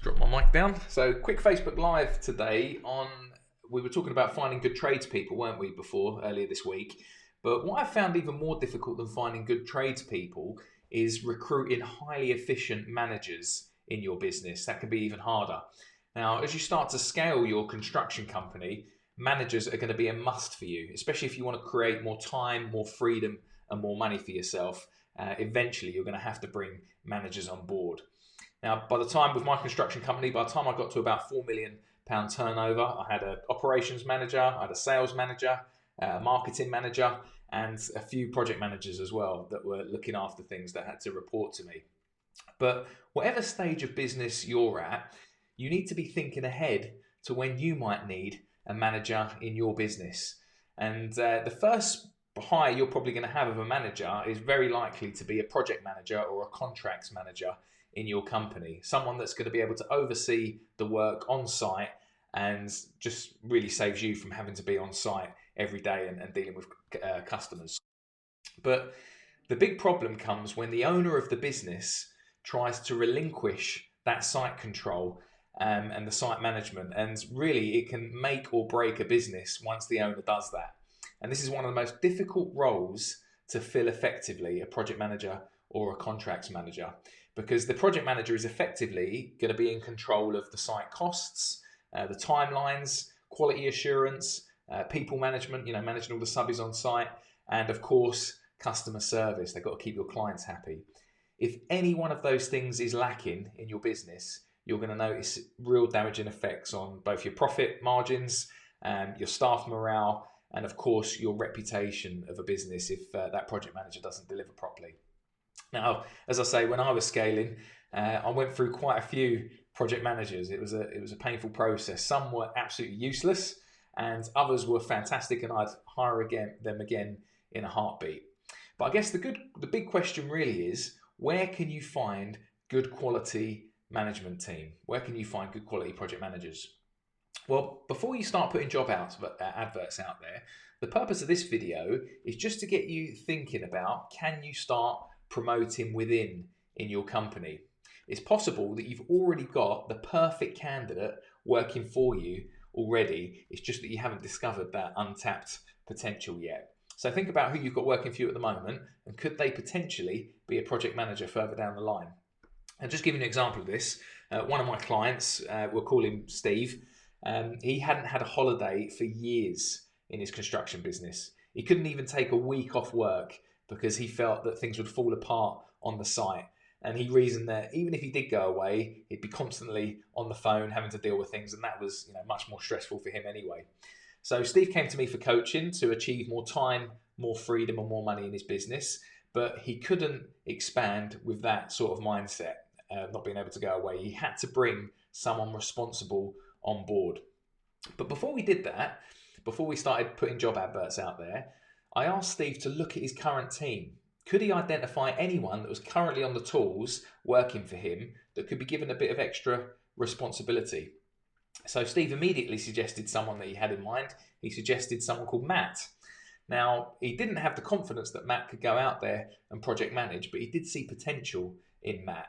Drop my mic down. So quick Facebook Live today we were talking about finding good tradespeople, weren't we, earlier this week? But what I found even more difficult than finding good tradespeople is recruiting highly efficient managers in your business. That can be even harder. Now, as you start to scale your construction company, managers are going to be a must for you, especially if you want to create more time, more freedom, and more money for yourself. Eventually, you're going to have to bring managers on board. Now, with my construction company, by the time I got to about £4 million turnover, I had an operations manager, I had a sales manager, a marketing manager, and a few project managers as well that were looking after things that had to report to me. But whatever stage of business you're at, you need to be thinking ahead to when you might need a manager in your business. And the first hire you're probably going to have of a manager is very likely to be a project manager or a contracts manager in your company, someone that's going to be able to oversee the work on site and just really saves you from having to be on site every day and dealing with customers. But the big problem comes when the owner of the business tries to relinquish that site control and the site management, and really it can make or break a business once the owner does that. And this is one of the most difficult roles to fill effectively, a project manager or a contracts manager, because the project manager is effectively going to be in control of the site costs, the timelines, quality assurance, people management, managing all the subbies on site, and of course, customer service. They've got to keep your clients happy. If any one of those things is lacking in your business, you're going to notice real damaging effects on both your profit margins, your staff morale, and of course, your reputation of a business if that project manager doesn't deliver properly. Now, as I say, when I was scaling, I went through quite a few project managers. It was a painful process. Some were absolutely useless, and others were fantastic, and I'd hire them again in a heartbeat. But I guess the big question really is, where can you find good quality management team? Where can you find good quality project managers? Well, before you start putting job adverts out there, the purpose of this video is just to get you thinking about, can you start promoting within in your company? It's possible that you've already got the perfect candidate working for you already. It's just that you haven't discovered that untapped potential yet. So think about who you've got working for you at the moment, and could they potentially be a project manager further down the line? And just giving an example of this, one of my clients, we'll call him Steve, he hadn't had a holiday for years in his construction business. He couldn't even take a week off work because he felt that things would fall apart on the site. And he reasoned that even if he did go away, he'd be constantly on the phone having to deal with things, and that was much more stressful for him anyway. So Steve came to me for coaching to achieve more time, more freedom, and more money in his business, but he couldn't expand with that sort of mindset, not being able to go away. He had to bring someone responsible on board. But before we did that, before we started putting job adverts out there, I asked Steve to look at his current team. Could he identify anyone that was currently on the tools working for him that could be given a bit of extra responsibility? So Steve immediately suggested someone that he had in mind. He suggested someone called Matt. Now, he didn't have the confidence that Matt could go out there and project manage, but he did see potential in Matt.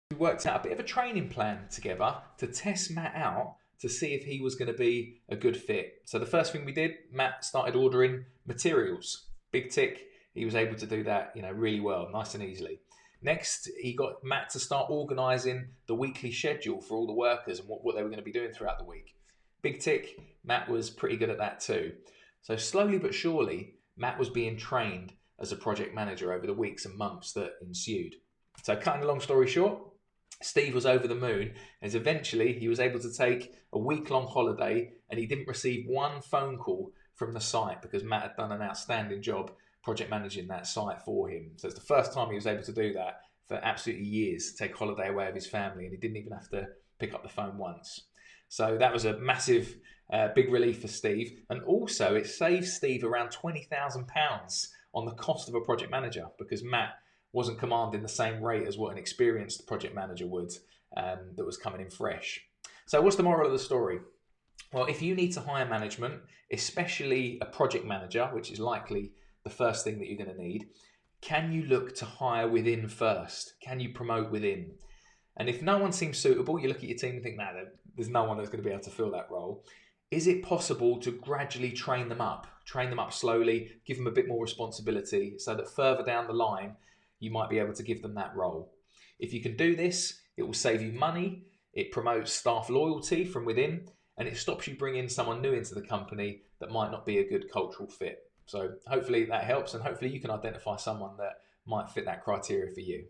We worked out a bit of a training plan together to test Matt out to see if he was going to be a good fit. So the first thing we did, Matt started ordering materials. Big tick. He was able to do that, really well, nice and easily. Next, he got Matt to start organising the weekly schedule for all the workers and what they were going to be doing throughout the week. Big tick. Matt was pretty good at that too. So slowly but surely, Matt was being trained as a project manager over the weeks and months that ensued. So cutting a long story short, Steve was over the moon as eventually he was able to take a week-long holiday, and he didn't receive one phone call from the site because Matt had done an outstanding job project managing that site for him. So it's the first time he was able to do that for absolutely years, take holiday away of his family, and he didn't even have to pick up the phone once. So that was a massive, big relief for Steve. And also it saved Steve around £20,000 on the cost of a project manager, because Matt wasn't commanding the same rate as what an experienced project manager would that was coming in fresh. So what's the moral of the story? Well, if you need to hire management, especially a project manager, which is likely the first thing that you're going to need, can you look to hire within first? Can you promote within? And if no one seems suitable, you look at your team and think, nah, there's no one that's going to be able to fill that role. Is it possible to gradually train them up slowly, give them a bit more responsibility so that further down the line, you might be able to give them that role? If you can do this, it will save you money, it promotes staff loyalty from within, and it stops you bringing someone new into the company that might not be a good cultural fit. So hopefully that helps, and hopefully you can identify someone that might fit that criteria for you.